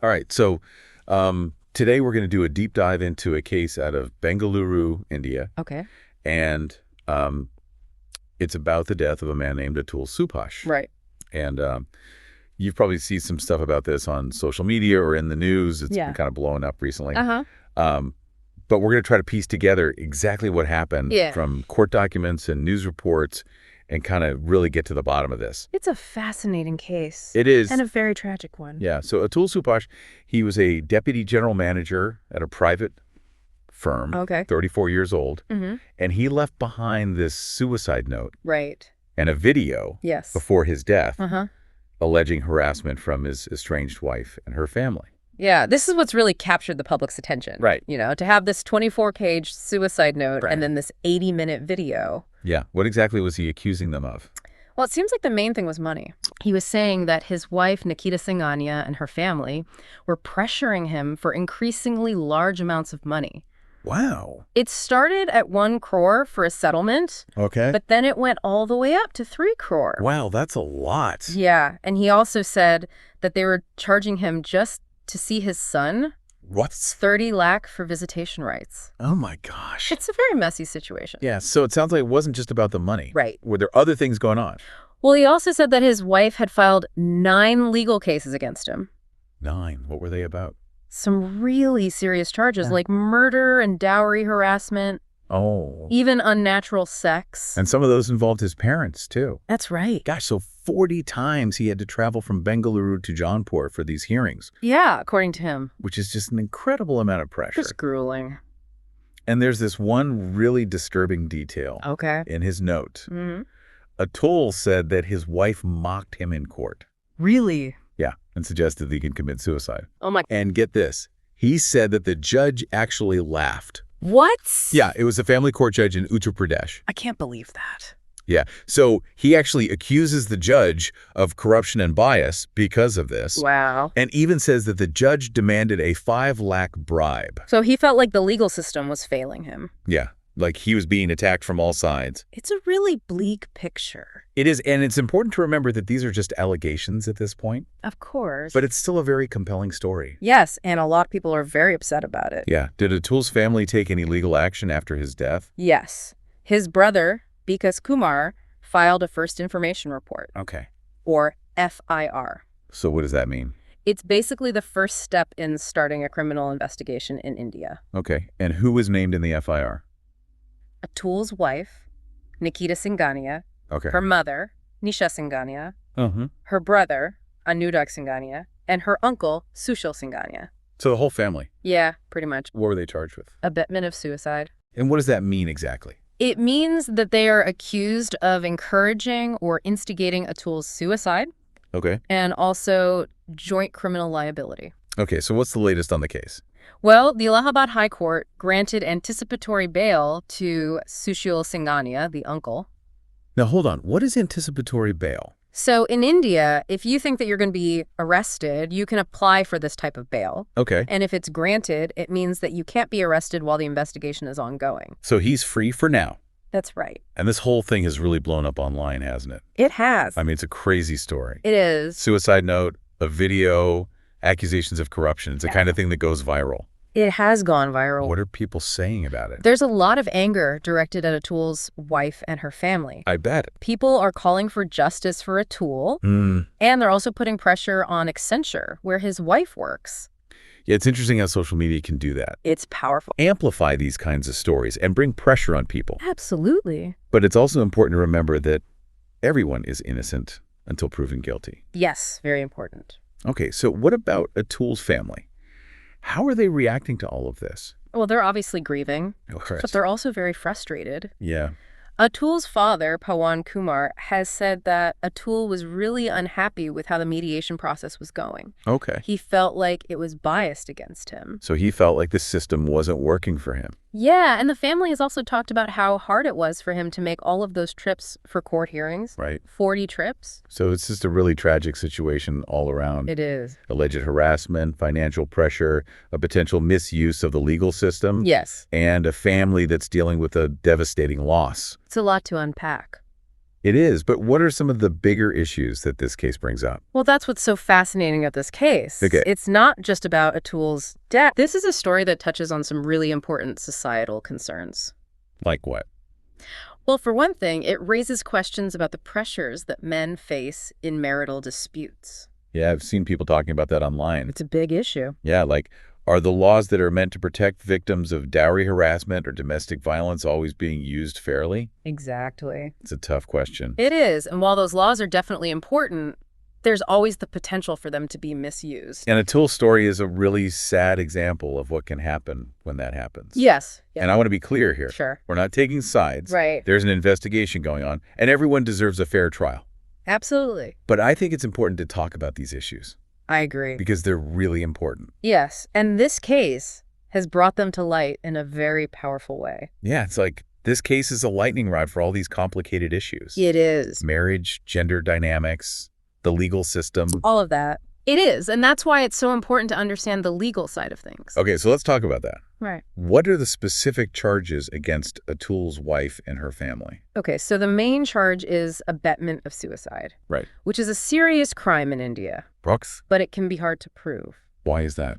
All right. So today we're going to do a deep dive into a case out of Bengaluru, India. Okay. And it's about the death of a man named Atul Subhash. Right. And you've probably seen some stuff about this on social media or in the news. It's been kind of blowing up recently. But we're going to try to piece together exactly what happened from court documents and news reports and kind of really get to the bottom of this. It's a fascinating case. It is. And a very tragic one. Yeah. So Atul Subhash, he was a deputy general manager at a private firm, 34 years old, and he left behind this suicide note and a video before his death alleging harassment from his estranged wife and her family. Yeah, this is what's really captured the public's attention. Right. You know, to have this 24-page suicide note and then this 80-minute video. Yeah. What exactly was he accusing them of? Well, it seems like the main thing was money. He was saying that his wife, Nikita Singhania, and her family were pressuring him for increasingly large amounts of money. Wow. It started at 1 crore for a settlement. Okay. But then it went all the way up to 3 crore. Wow, that's a lot. Yeah. And he also said that they were charging him just to see his son. What? 30 lakh for visitation rights. Oh, my gosh. It's a very messy situation. Yeah, so it sounds like it wasn't just about the money. Right. Were there other things going on? Well, he also said that his wife had filed 9 legal cases against him. 9? What were they about? Some really serious charges like murder and dowry harassment. Oh. Even unnatural sex. And some of those involved his parents, too. That's right. Gosh, so 40 times he had to travel from Bengaluru to Jaunpur for these hearings. Yeah, according to him. Which is just an incredible amount of pressure. It's grueling. And there's this one really disturbing detail in his note. Atul said that his wife mocked him in court. Really? Yeah, and suggested that he could commit suicide. Oh, my. And get this. He said that the judge actually laughed. What? Yeah, it was a family court judge in Uttar Pradesh. I can't believe that. Yeah, so he actually accuses the judge of corruption and bias because of this. Wow. And even says that the judge demanded a 5 lakh bribe. So he felt like the legal system was failing him. Yeah, like he was being attacked from all sides. It's a really bleak picture. It is, and it's important to remember that these are just allegations at this point. Of course. But it's still a very compelling story. Yes, and a lot of people are very upset about it. Yeah. Did Atul's family take any legal action after his death? Yes. His brother, Bikas Kumar, filed a first information report. Okay. Or FIR. So what does that mean? It's basically the first step in starting a criminal investigation in India. Okay. And who was named in the FIR? Atul's wife, Nikita Singhania. Okay. Her mother, Nisha Singhania. Her brother, Anurag Singhania. And her uncle, Sushil Singhania. So the whole family? Yeah, pretty much. What were they charged with? Abetment of suicide. And what does that mean exactly? It means that they are accused of encouraging or instigating Atul's suicide. Okay. And also joint criminal liability. Okay, so what's the latest on the case? Well, the Allahabad High Court granted anticipatory bail to Sushil Singhania, the uncle. Now, hold on. What is anticipatory bail? So in India, if you think that you're going to be arrested, you can apply for this type of bail. Okay. And if it's granted, it means that you can't be arrested while the investigation is ongoing. So he's free for now. That's right. And this whole thing has really blown up online, hasn't it? It has. I mean, it's a crazy story. It is. Suicide note, a video, accusations of corruption. It's the kind of thing that goes viral. It has gone viral. What are people saying about it? There's a lot of anger directed at Atul's wife and her family. I bet. People are calling for justice for Atul, and they're also putting pressure on Accenture, where his wife works. Yeah, it's interesting how social media can do that. It's powerful. Amplify these kinds of stories and bring pressure on people. Absolutely. But it's also important to remember that everyone is innocent until proven guilty. Yes, very important. Okay, so what about Atul's family? How are they reacting to all of this? Well, they're obviously grieving, Right. but they're also very frustrated. Yeah. Atul's father, Pawan Kumar, has said that Atul was really unhappy with how the mediation process was going. Okay. He felt like it was biased against him. So he felt like the system wasn't working for him. Yeah, and the family has also talked about how hard it was for him to make all of those trips for court hearings. Right. 40 trips. So it's just a really tragic situation all around. It is. Alleged harassment, financial pressure, a potential misuse of the legal system. Yes. And a family that's dealing with a devastating loss. It's a lot to unpack. It is, but what are some of the bigger issues that this case brings up? Well, that's what's so fascinating of this case. Okay. It's not just about Atul's death. This is a story that touches on some really important societal concerns. Like what? Well, for one thing, it raises questions about the pressures that men face in marital disputes. Yeah, I've seen people talking about that online. It's a big issue. Yeah, like, are the laws that are meant to protect victims of dowry harassment or domestic violence always being used fairly? Exactly. It's a tough question. It is. And while those laws are definitely important, there's always the potential for them to be misused. And Atul's story is a really sad example of what can happen when that happens. Yes. And I want to be clear here. Sure. We're not taking sides. Right. There's an investigation going on, and everyone deserves a fair trial. Absolutely. But I think it's important to talk about these issues. I agree. Because they're really important. Yes, and this case has brought them to light in a very powerful way. Yeah, it's like this case is a lightning rod for all these complicated issues. It is. Marriage, gender dynamics, the legal system. All of that. It is, and that's why it's so important to understand the legal side of things. Okay, so let's talk about that. Right. What are the specific charges against Atul's wife and her family? Okay, so the main charge is abetment of suicide. Right. Which is a serious crime in India. Brooks? But it can be hard to prove. Why is that?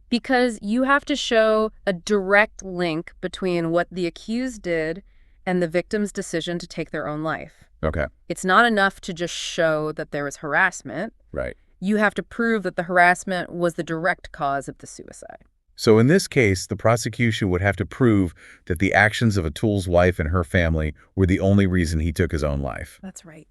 Because you have to show a direct link between what the accused did and the victim's decision to take their own life. Okay. It's not enough to just show that there was harassment. Right. You have to prove that the harassment was the direct cause of the suicide. So in this case, the prosecution would have to prove that the actions of Atul's wife and her family were the only reason he took his own life. That's right.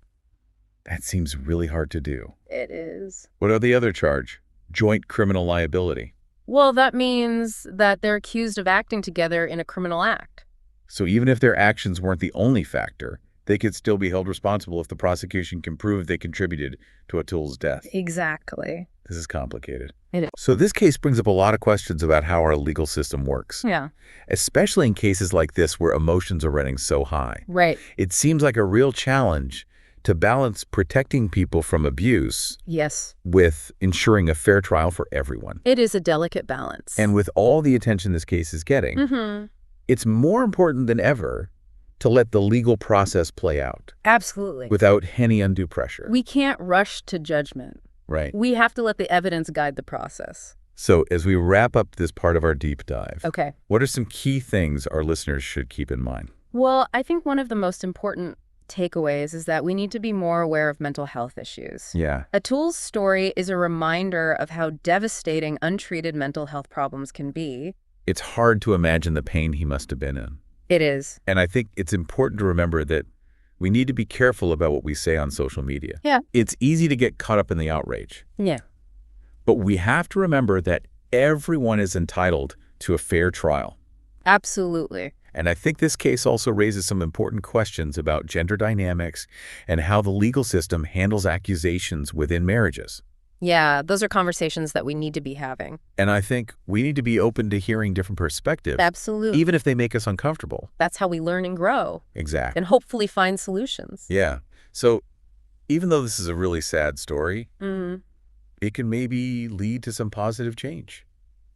That seems really hard to do. It is. What are the other charge? Joint criminal liability. Well, that means that they're accused of acting together in a criminal act. So even if their actions weren't the only factor, they could still be held responsible if the prosecution can prove they contributed to Atul's death. Exactly. This is complicated. It is. So this case brings up a lot of questions about how our legal system works. Yeah. Especially in cases like this where emotions are running so high. Right. It seems like a real challenge to balance protecting people from abuse. Yes. With ensuring a fair trial for everyone. It is a delicate balance. And with all the attention this case is getting, it's more important than ever to let the legal process play out. Absolutely. Without any undue pressure. We can't rush to judgment. Right. We have to let the evidence guide the process. So as we wrap up this part of our deep dive, okay, what are some key things our listeners should keep in mind? Well, I think one of the most important takeaways is that we need to be more aware of mental health issues. Yeah. Atul's story is a reminder of how devastating untreated mental health problems can be. It's hard to imagine the pain he must have been in. It is. And I think it's important to remember that we need to be careful about what we say on social media. Yeah. It's easy to get caught up in the outrage. Yeah. But we have to remember that everyone is entitled to a fair trial. Absolutely. And I think this case also raises some important questions about gender dynamics and how the legal system handles accusations within marriages. Yeah, those are conversations that we need to be having. And I think we need to be open to hearing different perspectives. Absolutely. Even if they make us uncomfortable. That's how we learn and grow. Exactly. And hopefully find solutions. Yeah. So even though this is a really sad story, it can maybe lead to some positive change.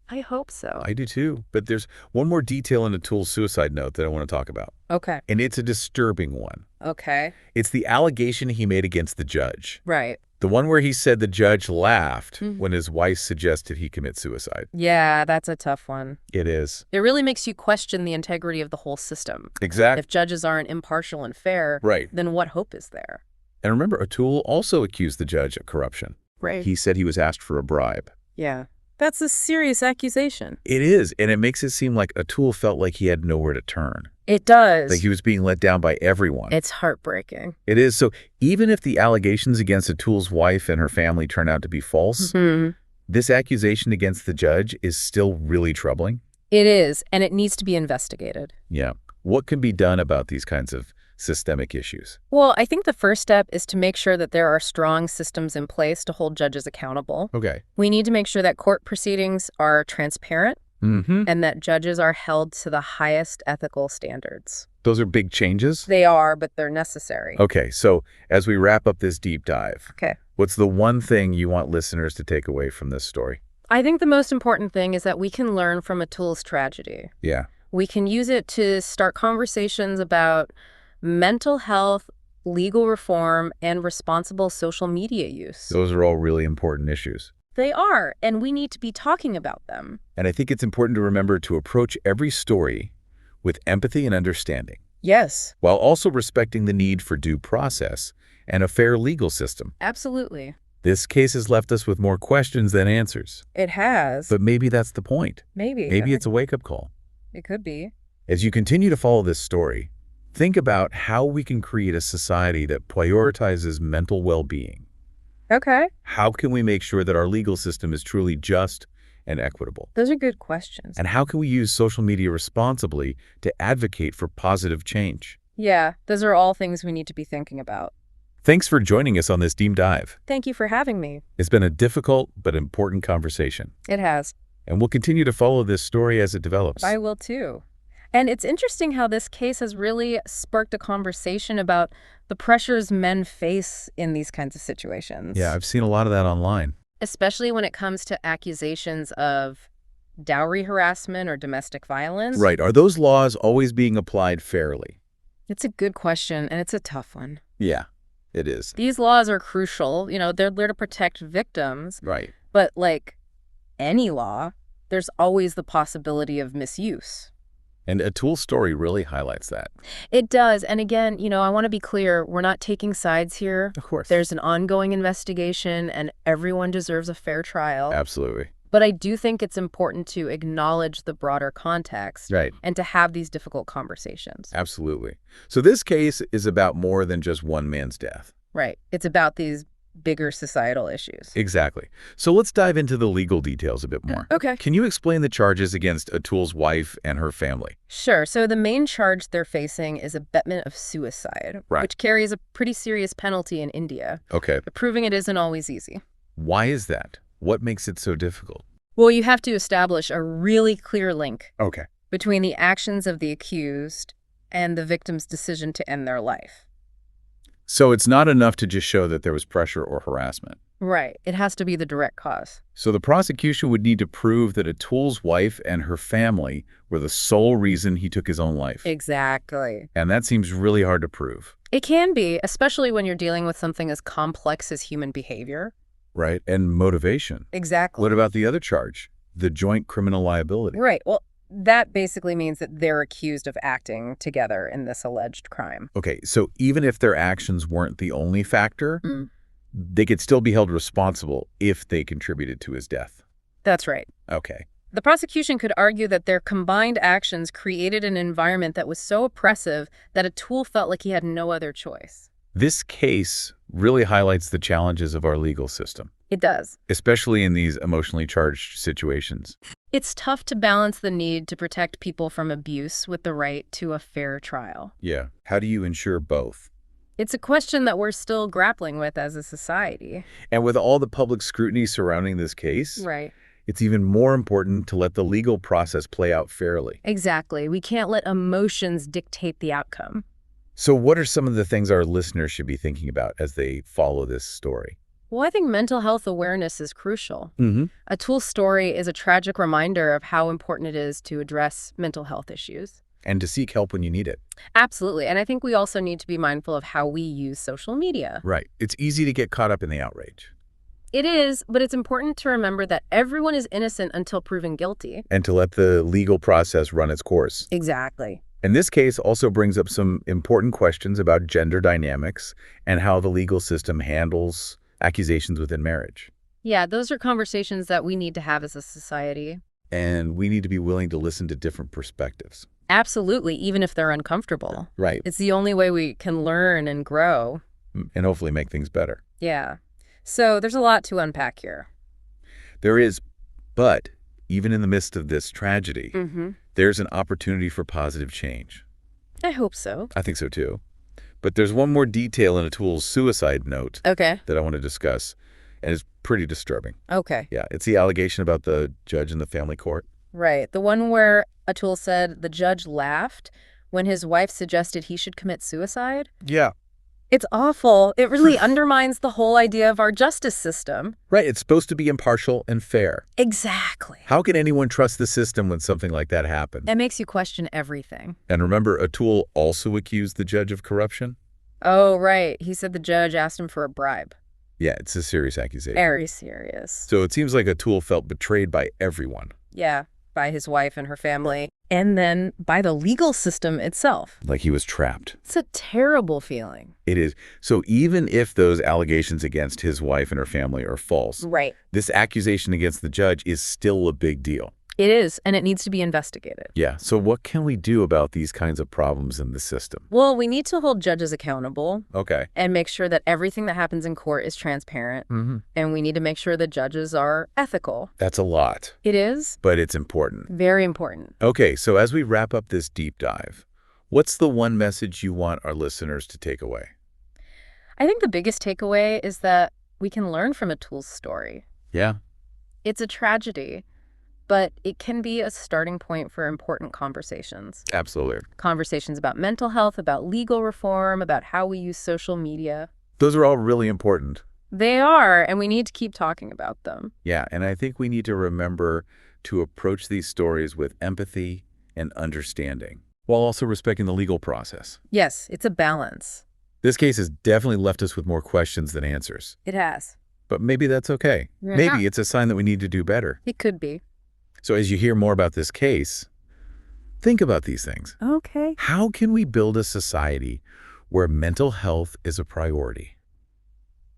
I hope so. I do too. But there's one more detail in Atul's suicide note that I want to talk about. Okay. And it's a disturbing one. Okay. It's the allegation he made against the judge. Right. The one where he said the judge laughed when his wife suggested he commit suicide. Yeah, that's a tough one. It is. It really makes you question the integrity of the whole system. Exactly. If judges aren't impartial and fair, then what hope is there? And remember, Atul also accused the judge of corruption. Right. He said he was asked for a bribe. Yeah. That's a serious accusation. It is, and it makes it seem like Atul felt like he had nowhere to turn. It does. Like he was being let down by everyone. It's heartbreaking. It is. So even if the allegations against Atul's wife and her family turn out to be false, this accusation against the judge is still really troubling. It is, and it needs to be investigated. Yeah. What can be done about these kinds of systemic issues? Well, I think the first step is to make sure that there are strong systems in place to hold judges accountable. Okay. We need to make sure that court proceedings are transparent and that judges are held to the highest ethical standards. Those are big changes? They are, but they're necessary. Okay, so as we wrap up this deep dive, what's the one thing you want listeners to take away from this story? I think the most important thing is that we can learn from Atul's tragedy. Yeah. We can use it to start conversations about mental health, legal reform, and responsible social media use. Those are all really important issues. They are, and we need to be talking about them. And I think it's important to remember to approach every story with empathy and understanding. Yes. While also respecting the need for due process and a fair legal system. Absolutely. This case has left us with more questions than answers. It has. But maybe that's the point. Maybe. Maybe it's a wake-up call. It could be. As you continue to follow this story, think about how we can create a society that prioritizes mental well-being. Okay. How can we make sure that our legal system is truly just and equitable? Those are good questions. And how can we use social media responsibly to advocate for positive change? Yeah, those are all things we need to be thinking about. Thanks for joining us on this deep dive. Thank you for having me. It's been a difficult but important conversation. It has. And we'll continue to follow this story as it develops. I will too. And it's interesting how this case has really sparked a conversation about the pressures men face in these kinds of situations. Yeah, I've seen a lot of that online. Especially when it comes to accusations of dowry harassment or domestic violence. Right. Are those laws always being applied fairly? It's a good question, and it's a tough one. Yeah, it is. These laws are crucial. They're there to protect victims. Right. But like any law, there's always the possibility of misuse. And Atul's story really highlights that. It does. And again, I want to be clear, we're not taking sides here. Of course. There's an ongoing investigation, and everyone deserves a fair trial. Absolutely. But I do think it's important to acknowledge the broader context. Right. And to have these difficult conversations. Absolutely. So this case is about more than just one man's death. Right. It's about these bigger societal issues. Exactly. So let's dive into the legal details a bit more. Okay. Can you explain the charges against Atul's wife and her family? Sure. So the main charge they're facing is abetment of suicide, right, which carries a pretty serious penalty in India. Okay. But proving it isn't always easy. Why is that? What makes it so difficult? Well, you have to establish a really clear link between the actions of the accused and the victim's decision to end their life. So it's not enough to just show that there was pressure or harassment. Right. It has to be the direct cause. So the prosecution would need to prove that Atul's wife and her family were the sole reason he took his own life. Exactly. And that seems really hard to prove. It can be, especially when you're dealing with something as complex as human behavior. Right. And motivation. Exactly. What about the other charge? The joint criminal liability. Right. Well, that basically means that they're accused of acting together in this alleged crime. Okay, so even if their actions weren't the only factor, they could still be held responsible if they contributed to his death. That's right. Okay. The prosecution could argue that their combined actions created an environment that was so oppressive that Atul felt like he had no other choice. This case really highlights the challenges of our legal system. It does. Especially in these emotionally charged situations. It's tough to balance the need to protect people from abuse with the right to a fair trial. Yeah. How do you ensure both? It's a question that we're still grappling with as a society. And with all the public scrutiny surrounding this case, right, it's even more important to let the legal process play out fairly. Exactly. We can't let emotions dictate the outcome. So what are some of the things our listeners should be thinking about as they follow this story? Well, I think mental health awareness is crucial. Atul's story is a tragic reminder of how important it is to address mental health issues. And to seek help when you need it. Absolutely. And I think we also need to be mindful of how we use social media. Right. It's easy to get caught up in the outrage. It is, but it's important to remember that everyone is innocent until proven guilty. And to let the legal process run its course. Exactly. And this case also brings up some important questions about gender dynamics and how the legal system handles accusations within marriage. Yeah, those are conversations that we need to have as a society. And we need to be willing to listen to different perspectives. Absolutely, even if they're uncomfortable. Right. It's the only way we can learn and grow. And hopefully make things better. Yeah. So there's a lot to unpack here. There is, but even in the midst of this tragedy, there's an opportunity for positive change. I hope so. I think so too. But there's one more detail in Atul's suicide note that I want to discuss, and it's pretty disturbing. Okay. Yeah, it's the allegation about the judge in the family court. Right. The one where Atul said the judge laughed when his wife suggested he should commit suicide. Yeah. It's awful. It really undermines the whole idea of our justice system. Right. It's supposed to be impartial and fair. Exactly. How can anyone trust the system when something like that happens? It makes you question everything. And remember, Atul also accused the judge of corruption? Oh, right. He said the judge asked him for a bribe. Yeah, it's a serious accusation. Very serious. So it seems like Atul felt betrayed by everyone. Yeah, by his wife and her family, and then by the legal system itself. Like he was trapped. It's a terrible feeling. It is. So even if those allegations against his wife and her family are false, right, this accusation against the judge is still a big deal. It is, and it needs to be investigated. Yeah, so what can we do about these kinds of problems in the system? Well, we need to hold judges accountable. Okay. And make sure that everything that happens in court is transparent. And we need to make sure that judges are ethical. That's a lot. It is. But it's important. Very important. Okay, so as we wrap up this deep dive, what's the one message you want our listeners to take away? I think the biggest takeaway is that we can learn from Atul's story. Yeah. It's a tragedy, but it can be a starting point for important conversations. Absolutely. Conversations about mental health, about legal reform, about how we use social media. Those are all really important. They are, and we need to keep talking about them. Yeah, and I think we need to remember to approach these stories with empathy and understanding, while also respecting the legal process. Yes, it's a balance. This case has definitely left us with more questions than answers. It has. But maybe that's okay. Yeah. Maybe it's a sign that we need to do better. It could be. So as you hear more about this case, think about these things. Okay. How can we build a society where mental health is a priority?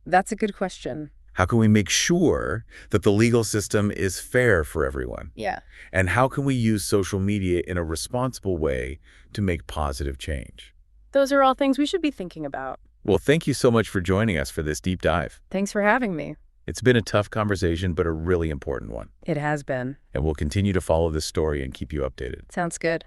That's a good question. How can we make sure that the legal system is fair for everyone? Yeah. And how can we use social media in a responsible way to make positive change? Those are all things we should be thinking about. Well, thank you so much for joining us for this deep dive. Thanks for having me. It's been a tough conversation, but a really important one. It has been. And we'll continue to follow this story and keep you updated. Sounds good.